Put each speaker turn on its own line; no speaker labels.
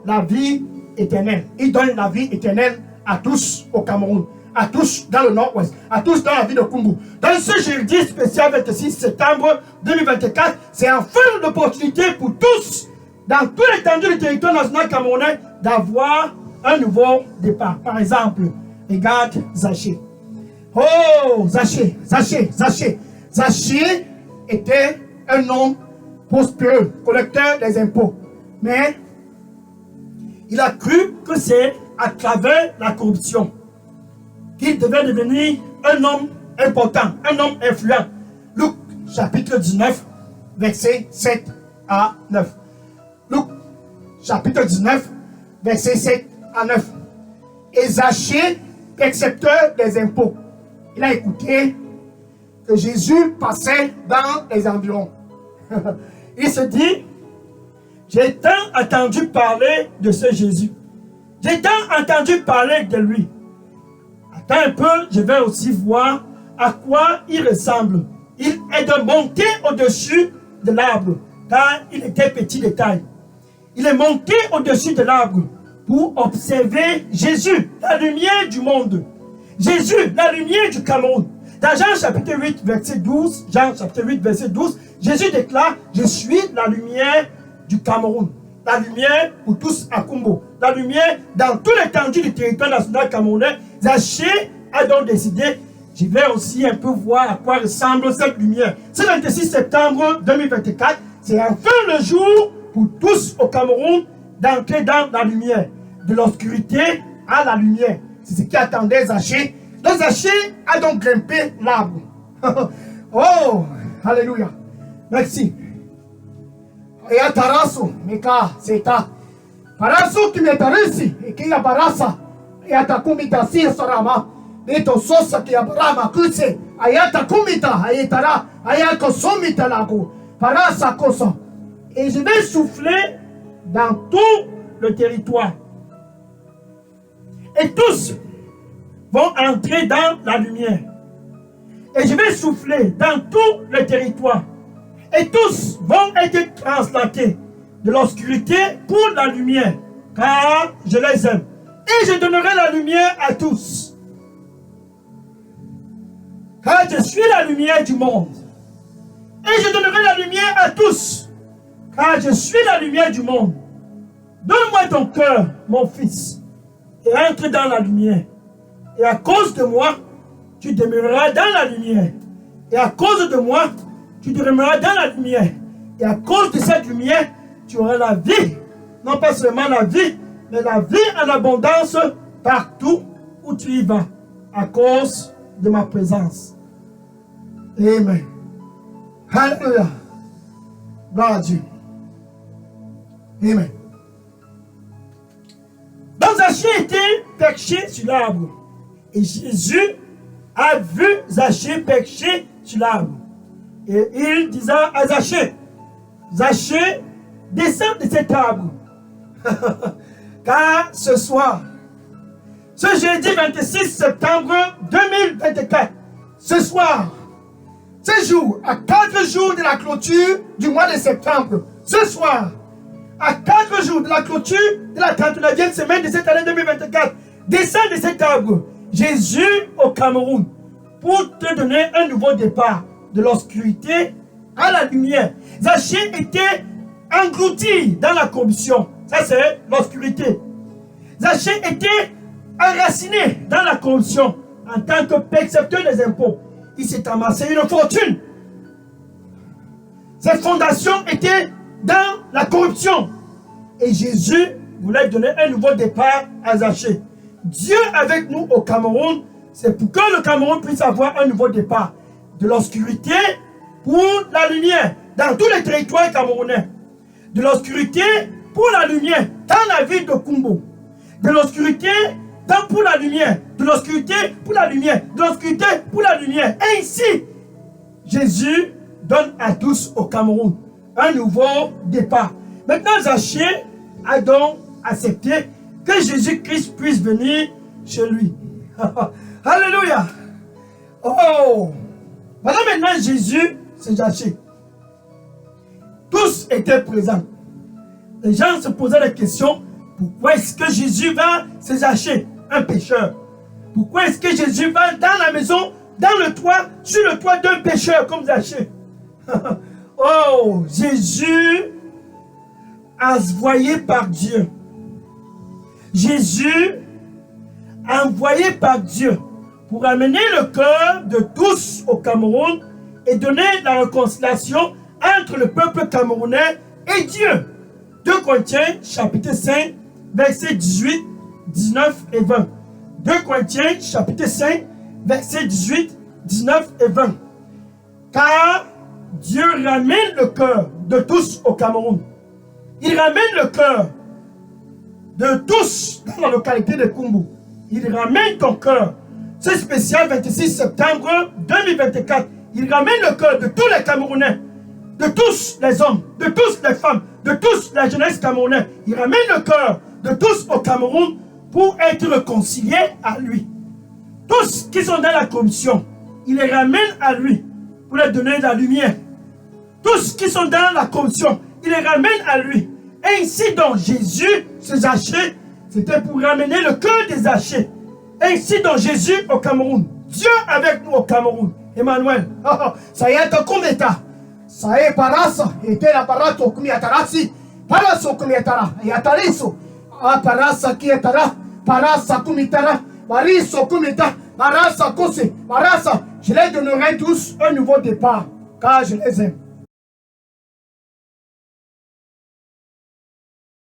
la vie éternelle. Il donne la vie éternelle à tous au Cameroun, à tous dans le nord-ouest, à tous dans la ville de Kumbu. Dans ce jeudi spécial 26 septembre 2024, c'est enfin l'opportunité pour tous, dans tout l'étendue du territoire national camerounais, d'avoir un nouveau départ. Par exemple, regarde Zaché. Oh, Zaché était un homme prospéreux, collecteur des impôts. Mais il a cru que c'est à travers la corruption qu'il devait devenir un homme important, un homme influent. Luc chapitre 19, versets 7 à 9. Luc chapitre 19, versets 7 à 9. Et Zaché, percepteur des impôts, il a écouté que Jésus passait dans les environs. Il se dit, j'ai tant entendu parler de ce Jésus. J'ai tant entendu parler de lui. Attends un peu, je vais aussi voir à quoi il ressemble. Il est de monter au-dessus de l'arbre, car il était petit de taille. Il est monté au-dessus de l'arbre pour observer Jésus, la lumière du monde. Jésus, la lumière du Cameroun. Dans Jean chapitre 8, verset 12, Jésus déclare, je suis la lumière du Cameroun. La lumière pour tous à Kumbo. La lumière dans tout l'étendue du territoire national camerounais. Zaché a donc décidé, je vais aussi un peu voir à quoi ressemble cette lumière. Ce 26 septembre 2024, c'est enfin le jour pour tous au Cameroun d'entrer dans la lumière. De l'obscurité à la lumière. C'est ce qui attendait Zaché. Donc Zaché a donc grimpé l'arbre. Oh, alléluia. Merci. Et à Tarasso, Meka, c'est ta. Parasso qui m'est ici, et qui a barassa, et à ta kumita si sarama, et ton sosa qui a barama, kutse, ayata kumita, ayetara, ayako somita lago, parasa kosa. Et je vais souffler dans tout le territoire. Et tous vont entrer dans la lumière. Et je vais souffler dans tout le territoire. Et tous vont être translatés de l'obscurité pour la lumière, car je les aime. Et je donnerai la lumière à tous. Car je suis la lumière du monde. Et je donnerai la lumière à tous, car je suis la lumière du monde. Donne-moi ton cœur, mon fils, et entre dans la lumière. Et à cause de moi, tu demeureras dans la lumière. Et à cause de moi, tu demeureras dans la lumière. Et à cause de cette lumière, tu auras la vie. Non pas seulement la vie, mais la vie en abondance partout où tu y vas. À cause de ma présence. Amen. Alléluia. Gloire à Dieu. Amen. Donc Zaché était perché sur l'arbre. Et Jésus a vu Zaché perché sur l'arbre. Et il disait à Zaché, Zaché, descends de cet arbre. Car ce soir, ce jeudi 26 septembre 2024, ce soir, ce jour, à 4 jours de la clôture du mois de septembre, ce soir, à 4 jours de la clôture de la 39e semaine de cette année 2024, descends de cet arbre, Jésus au Cameroun, pour te donner un nouveau départ de l'obscurité à la lumière. Zaché était englouti dans la corruption. Ça, c'est l'obscurité. Zaché était enraciné dans la corruption en tant que percepteur des impôts. Il s'est amassé une fortune. Ses fondations étaient dans la corruption. Et Jésus voulait donner un nouveau départ à Zaché. Dieu avec nous au Cameroun, c'est pour que le Cameroun puisse avoir un nouveau départ. De l'obscurité pour la lumière dans tous les territoires camerounais. De l'obscurité pour la lumière dans la ville de Kumbo. De l'obscurité pour la lumière. De l'obscurité pour la lumière. De l'obscurité pour la lumière. Et ici, Jésus donne à tous au Cameroun un nouveau départ. Maintenant, Zaché a donc accepté que Jésus-Christ puisse venir chez lui. Alléluia. Oh! Voilà maintenant Jésus, c'est Zaché. Tous étaient présents. Les gens se posaient la question, Pourquoi est-ce que Jésus va se Zaché, un pécheur? Pourquoi est-ce que Jésus va dans la maison, dans le toit, sur le toit d'un pécheur comme Zaché? Oh, Jésus envoyé par Dieu. Jésus envoyé par Dieu pour amener le cœur de tous au Cameroun et donner la réconciliation entre le peuple camerounais et Dieu. 2 Corinthiens chapitre 5, versets 18, 19 et 20. 2 Corinthiens chapitre 5, versets 18, 19 et 20. Car Dieu ramène le cœur de tous au Cameroun. Il ramène le cœur de tous dans la localité de Kumbu. Il ramène ton cœur. C'est spécial 26 septembre 2024. Il ramène le cœur de tous les Camerounais, de tous les hommes, de tous les femmes, de tous la jeunesse camerounaise. Il ramène le cœur de tous au Cameroun pour être réconciliés à lui. Tous qui sont dans la corruption, il les ramène à lui pour leur donner la lumière. Tous qui sont dans la corruption, il les ramène à lui. Ainsi donc Jésus, ce Zaché, c'était pour ramener le cœur des Zachés. Ainsi donc Jésus au Cameroun. Dieu avec nous au Cameroun. Emmanuel.
Ça y est, Tokumeta. Ça y est, Parasa. Et la Parato Kumiatarasi. Paraso Kumiatara. Yatariso. Ah, Parasa Kietara. Parasa Kumitara. Mariso Kumita. Parasa Kose. Parasa. Je les donnerai tous un nouveau départ. Car je les aime.